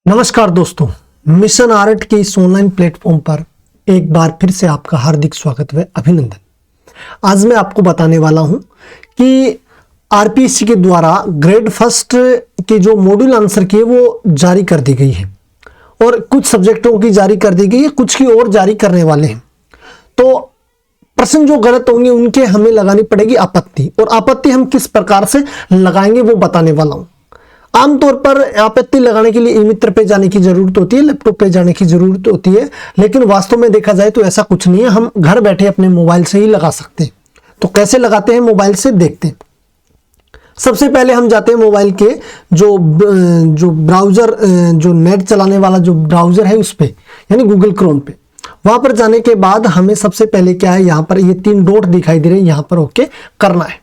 नमस्कार दोस्तों, mission art के इस ऑनलाइन प्लेटफॉर्म पर एक बार फिर से आपका हार्दिक स्वागत व अभिनंदन। आज मैं आपको बताने वाला हूं कि आरपीएससी के द्वारा ग्रेड फर्स्ट के जो मॉड्यूल आंसर की वो जारी कर दी गई है और कुछ सब्जेक्टों की जारी कर दी गई है, कुछ की और जारी करने वाले हैं। तो प्रश्न जो गलत होंगे उनके हमें लगानी पड़ेगी आपत्ति, और आपत्ति हम किस प्रकार से लगाएंगे वो बताने वाला हूं। आमतौर पर आपत्ति लगाने के लिए ई मित्र पे जाने की जरूरत होती है, लैपटॉप पे जाने की जरूरत होती है, लेकिन वास्तव में देखा जाए तो ऐसा कुछ नहीं है। हम घर बैठे अपने मोबाइल से ही लगा सकते हैं। तो कैसे लगाते हैं मोबाइल से देखते हैं। सबसे पहले हम जाते हैं मोबाइल के जो ब्राउजर, जो नेट चलाने वाला जो ब्राउजर है उस पे, यानी गूगल क्रोम पे। वहां पर जाने के बाद हमें सबसे पहले क्या है, यहाँ पर ये 3 डॉट दिखाई दे रहे हैं, यहाँ पर ओके करना है।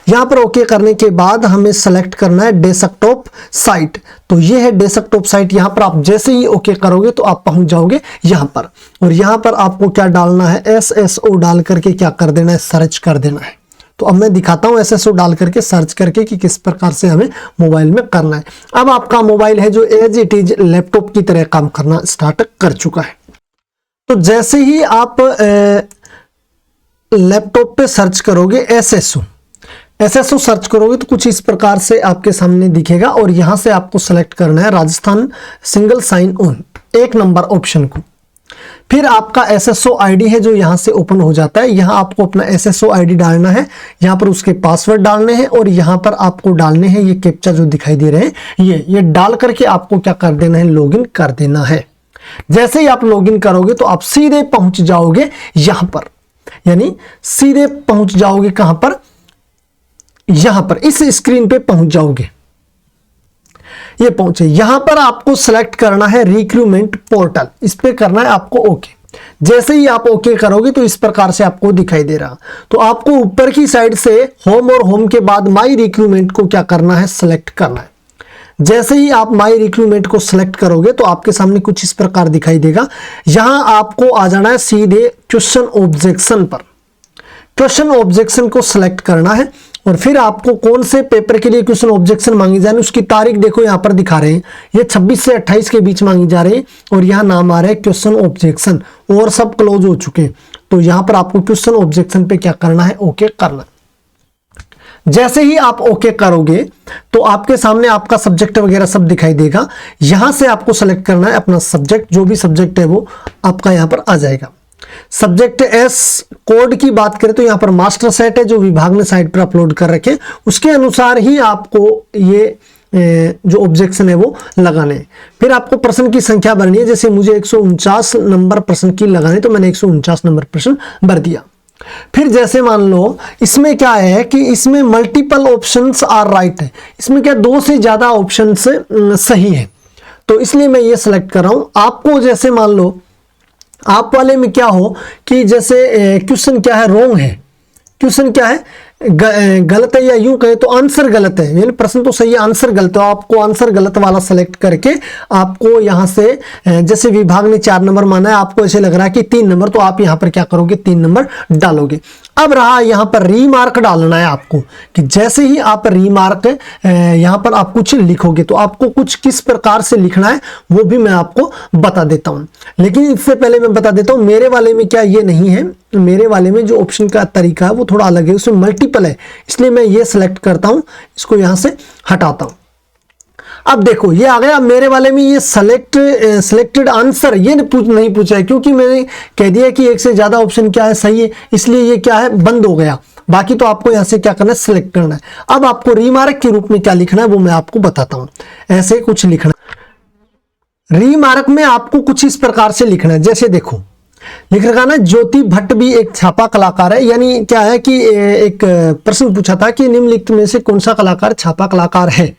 यहाँ पर ओके करने के बाद हमें सेलेक्ट करना है डेस्कटॉप साइट। तो ये है डेस्कटॉप साइट। यहाँ पर आप जैसे ही ओके करोगे तो आप पहुंच जाओगे यहाँ पर, और यहाँ पर आपको क्या डालना है, SSO डाल करके क्या कर देना है, सर्च कर देना है। तो अब मैं दिखाता हूँ SSO डाल करके सर्च करके कि किस प्रकार से हमें मोबाइल में करना है। अब आपका मोबाइल है जो एज इट इज लैपटॉप की तरह काम करना स्टार्ट कर चुका है। तो जैसे ही आप लैपटॉप पे सर्च करोगे SSO सर्च करोगे तो कुछ इस प्रकार से आपके सामने दिखेगा, और यहां से आपको सेलेक्ट करना है Rajasthan single sign on, 1 number option को। फिर आपका SSO ID है जो यहां से ओपन हो जाता है। यहां आपको अपना SSO ID डालना है, यहां पर उसके पासवर्ड डालने हैं, और यहां पर आपको डालने हैं ये कैप्चा जो दिखाई दे रहे हैं, ये डाल करके आपको क्या कर देना है, लॉगिन कर देना है। जैसे ही आप लॉगिन करोगे तो आप सीधे पहुंच जाओगे यहां पर, यानी सीधे पहुंच जाओगे कहां पर, यहां पर इस स्क्रीन पे पहुंच जाओगे। ये पहुंचे, यहां पर आपको सेलेक्ट करना है रिक्रूटमेंट पोर्टल, इस पे करना है आपको ओके। जैसे ही आप ओके करोगे तो इस प्रकार से आपको दिखाई दे रहा। तो आपको ऊपर की साइड से होम और होम के बाद माई रिक्रूटमेंट को क्या करना है, सेलेक्ट करना है। जैसे ही आप माई रिक्रूटमेंट को सिलेक्ट करोगे तो आपके सामने कुछ इस प्रकार दिखाई देगा। यहां आपको आ जाना है सीधे क्वेश्चन ऑब्जेक्शन पर। क्वेश्चन ऑब्जेक्शन को सिलेक्ट करना है, और फिर आपको कौन से पेपर के लिए क्वेश्चन ऑब्जेक्शन मांगी जाए उसकी तारीख देखो यहां पर दिखा रहे हैं, ये 26 से 28 के बीच मांगी जा रही है, और यहां नाम आ रहा है क्वेश्चन ऑब्जेक्शन, और सब क्लोज हो चुके हैं। तो यहां पर आपको क्वेश्चन ऑब्जेक्शन पे क्या करना है, ओके करना है। जैसे ही आप ओके करोगे तो आपके सामने आपका सब्जेक्ट वगैरह सब दिखाई देगा। यहां से आपको सेलेक्ट करना है अपना सब्जेक्ट, जो भी सब्जेक्ट है वो आपका यहां पर आ जाएगा। सब्जेक्ट एस कोड की बात करें तो यहां पर मास्टर सेट है जो विभाग ने साइट पर अपलोड कर रखे, उसके अनुसार ही आपको ये जो ऑब्जेक्शन है वो लगाने हैं। फिर आपको प्रश्न की संख्या भरनी है। जैसे मुझे 149 नंबर प्रश्न की लगाने, तो मैंने 149 नंबर प्रश्न भर दिया। फिर जैसे मान लो इसमें क्या है कि इसमें मल्टीपल ऑप्शंस आर राइट है, इसमें क्या 2 से ज्यादा ऑप्शंस सही है, तो इसलिए मैं ये सिलेक्ट कर रहा हूं। आपको जैसे मान लो आप वाले में क्या हो कि जैसे क्वेश्चन क्या है, रॉन्ग है, क्वेश्चन क्या है, गलत है, या यूं कहे तो आंसर गलत है, यानी प्रश्न तो सही है आंसर गलत है। आपको आंसर गलत वाला सेलेक्ट करके आपको यहां से, जैसे विभाग ने 4 नंबर माना है, आपको ऐसे लग रहा है कि 3 नंबर, तो आप यहां पर क्या करोगे, 3 नंबर डालोगे। अब रहा यहां पर रीमार्क डालना है आपको, कि जैसे ही आप रीमार्क यहां पर आप कुछ लिखोगे तो आपको कुछ किस प्रकार से लिखना है वो भी मैं आपको बता देता हूं। लेकिन इससे पहले मैं बता देता हूं मेरे वाले में क्या ये नहीं है, मेरे वाले में जो ऑप्शन का तरीका है वो थोड़ा अलग है, उसमें मल्टीपल है, इसलिए मैं ये सिलेक्ट करता हूं, इसको यहां से हटाता हूं। अब देखो ये आ गया मेरे वाले में, ये सिलेक्टेड आंसर ये नहीं पूछा है, क्योंकि मैंने कह दिया कि 1 से ज्यादा ऑप्शन क्या है सही है, इसलिए ये क्या है, बंद हो गया। बाकी तो आपको यहां से क्या करना है, सिलेक्ट करना है। अब आपको रीमार्क के रूप में क्या लिखना है वो मैं आपको बताता हूं। ऐसे कुछ लिखना, रीमार्क में आपको कुछ इस प्रकार से लिखना है। जैसे देखो लिख रखा ना, ज्योति भट्ट भी एक छापा कलाकार है, यानी क्या है कि एक प्रश्न पूछा था कि निम्नलिखित में से कौन सा कलाकार छापा कलाकार है,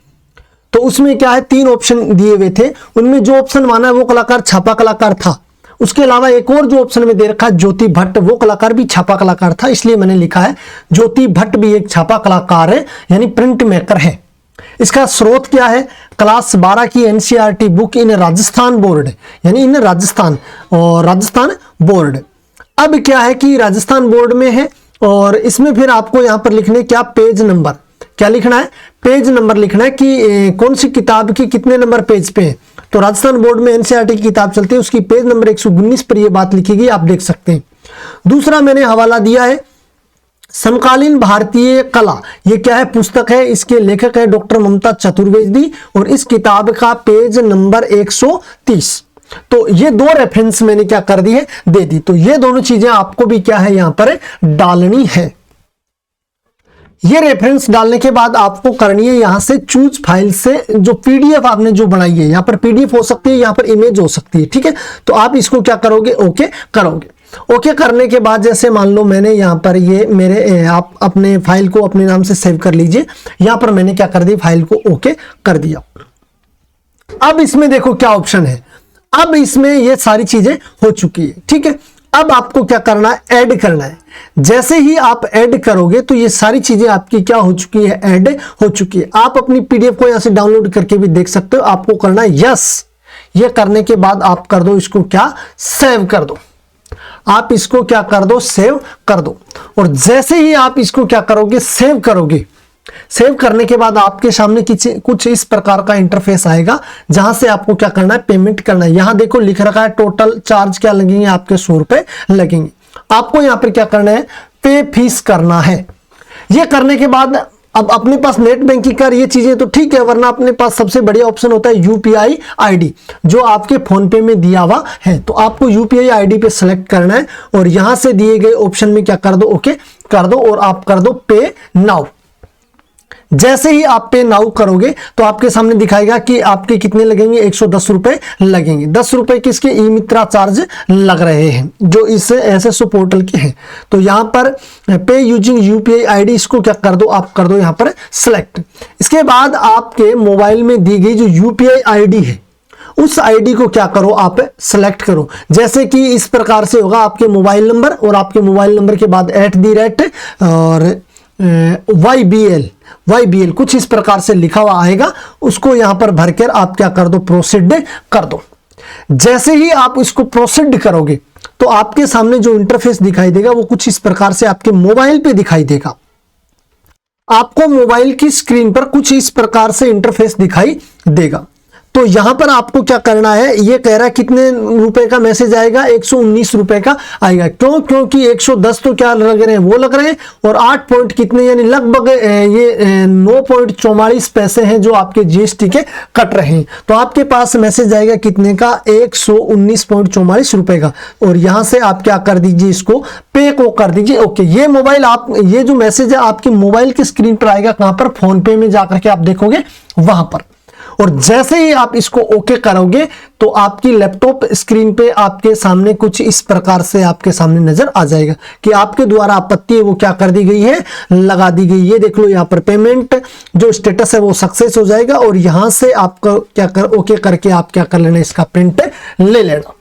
तो उसमें क्या है 3 ऑप्शन दिए हुए थे, उनमें जो ऑप्शन माना है वो कलाकार छापा कलाकार था। उसके अलावा एक और जो ऑप्शन में दे रखा है ज्योति भट्ट, वो कलाकार भी छापा कलाकार था, इसलिए मैंने लिखा है ज्योति भट्ट भी एक छापा कलाकार है, यानी प्रिंट मेकर है। इसका स्रोत क्या है, क्लास 12 की NCERT book in Rajasthan board, यानी इन राजस्थान और राजस्थान बोर्ड। अब क्या है कि राजस्थान बोर्ड में है, और इसमें फिर आपको यहां पर लिखने क्या, पेज नंबर, क्या लिखना है, पेज नंबर लिखना है कि कौन सी किताब की कितने नंबर पेज पे है। तो राजस्थान बोर्ड में एनसीईआरटी की किताब चलती है, उसकी पेज नंबर 119 पर यह बात लिखी गई, आप देख सकते हैं। दूसरा मैंने हवाला दिया है समकालीन भारतीय कला, ये क्या है, पुस्तक है, इसके लेखक है डॉक्टर ममता चतुर्वेदी और इस किताब का पेज नंबर 130। तो ये दो रेफरेंस मैंने क्या कर दी है, दे दी। तो ये दोनों चीजें आपको भी क्या है यहां पर डालनी है। ये रेफरेंस डालने के बाद आपको करनी है यहां से चूज फाइल से जो पीडीएफ आपने जो बनाई है, यहां पर पीडीएफ हो सकती है, यहां पर इमेज हो सकती है, ठीक है। तो आप इसको क्या करोगे, ओके करोगे। ओके करने के बाद जैसे मान लो मैंने यहां पर ये मेरे आप अपने फाइल को अपने नाम से सेव कर लीजिए। यहां पर मैंने क्या कर दी, फाइल को ओके कर दिया। अब इसमें देखो क्या ऑप्शन है, अब इसमें ये सारी चीजें हो चुकी है, ठीक है। अब आपको क्या करना है, ऐड करना है। जैसे ही आप ऐड करोगे तो ये सारी चीजें आपकी क्या हो चुकी है, ऐड हो चुकी है। आप अपनी पीडीएफ को यहां से डाउनलोड करके भी देख सकते हो। आपको करना है यस, ये करने के बाद आप कर दो इसको क्या, सेव कर दो। आप इसको क्या कर दो, सेव कर दो। और जैसे ही आप इसको क्या करोगे, सेव करोगे, सेव करने के बाद आपके सामने कुछ इस प्रकार का इंटरफेस आएगा, जहां से आपको क्या करना है, पेमेंट करना है। यहां देखो लिख रखा है टोटल चार्ज क्या लगेंगे, आपके 100 रुपए लगेंगे। आपको यहां पर क्या करना है, पे फीस करना है। यह करने के बाद अब अपने पास नेट बैंकिंग का ये चीजें तो ठीक है, वरना अपने पास सबसे बढ़िया ऑप्शन होता है यूपीआई आईडी, जो आपके फोन पे में दिया हुआ है। तो आपको यूपीआई आईडी पे सेलेक्ट करना है और यहां से दिए गए ऑप्शन में क्या कर दो, ओके कर दो और आप कर दो पे नाउ। जैसे ही आप पे नाउ करोगे तो आपके सामने दिखाएगा कि आपके कितने लगेंगे, 110 रुपए लगेंगे। 10 रुपए किसके, ई मित्रा चार्ज लग रहे हैं जो इस एसएसओ पोर्टल के हैं। तो यहां पर पे यूजिंग यूपीआई आईडी, इसको क्या कर दो, आप कर दो यहां पर सिलेक्ट। इसके बाद आपके मोबाइल में दी गई जो यूपीआई आईडी है, उस आईडी को क्या करो, आप सेलेक्ट करो। जैसे कि इस प्रकार से होगा, आपके मोबाइल नंबर और आपके मोबाइल नंबर के बाद @ और YBL कुछ इस प्रकार से लिखा हुआ आएगा। उसको यहां पर भरकर आप क्या कर दो, प्रोसीड कर दो। जैसे ही आप इसको प्रोसीड करोगे तो आपके सामने जो इंटरफेस दिखाई देगा वो कुछ इस प्रकार से आपके मोबाइल पे दिखाई देगा। आपको मोबाइल की स्क्रीन पर कुछ इस प्रकार से इंटरफेस दिखाई देगा। तो यहां पर आपको क्या करना है, ये कह रहा है कितने रुपए का मैसेज आएगा, 119 रुपए का आएगा। क्यों, क्योंकि 110 तो क्या लग रहे हैं, वो लग रहे हैं, और 8 पॉइंट कितने यानी लगभग ये 9.44 पैसे हैं जो आपके जीएसटी के कट रहे हैं। तो आपके पास मैसेज आएगा कितने का, 119.44 रुपए का। और यहां से आप क्या कर दीजिए, इसको पे को कर दीजिए ओके। ये मोबाइल आप, ये जो मैसेज है आपके मोबाइल की स्क्रीन पर आएगा, कहां पर, फोन पे में जाकर के आप देखोगे वहां पर। और जैसे ही आप इसको ओके करोगे तो आपकी लैपटॉप स्क्रीन पे आपके सामने कुछ इस प्रकार से आपके सामने नजर आ जाएगा कि आपके द्वारा आपत्ति है वो क्या कर दी गई है, लगा दी गई। ये देख लो यहाँ पर पेमेंट जो स्टेटस है वो सक्सेस हो जाएगा। और यहां से आपको क्या कर, ओके करके आप क्या कर लेना, इसका प्रिंट ले लेना।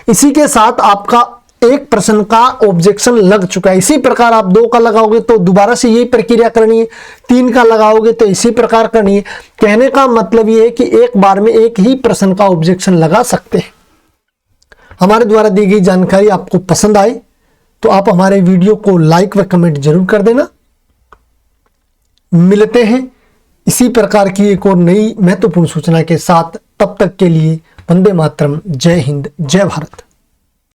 इसी के साथ आपका 1% का ऑब्जेक्शन लग चुका है। इसी प्रकार आप 2 का लगाओगे तो दोबारा से यही प्रक्रिया करनी है, 3 का लगाओगे तो इसी प्रकार करनी है। कहने का मतलब ये है कि एक बार में एक ही प्रश्न का ऑब्जेक्शन लगा सकते हैं। हमारे द्वारा दी गई जानकारी आपको पसंद आए तो आप हमारे वीडियो को लाइक व कमेंट जरूर कर देना। मिलते हैं इसी प्रकार की एक और नई महत्वपूर्ण सूचना के साथ, तब तक के लिए वंदे मातरम, जय हिंद, जय भारत।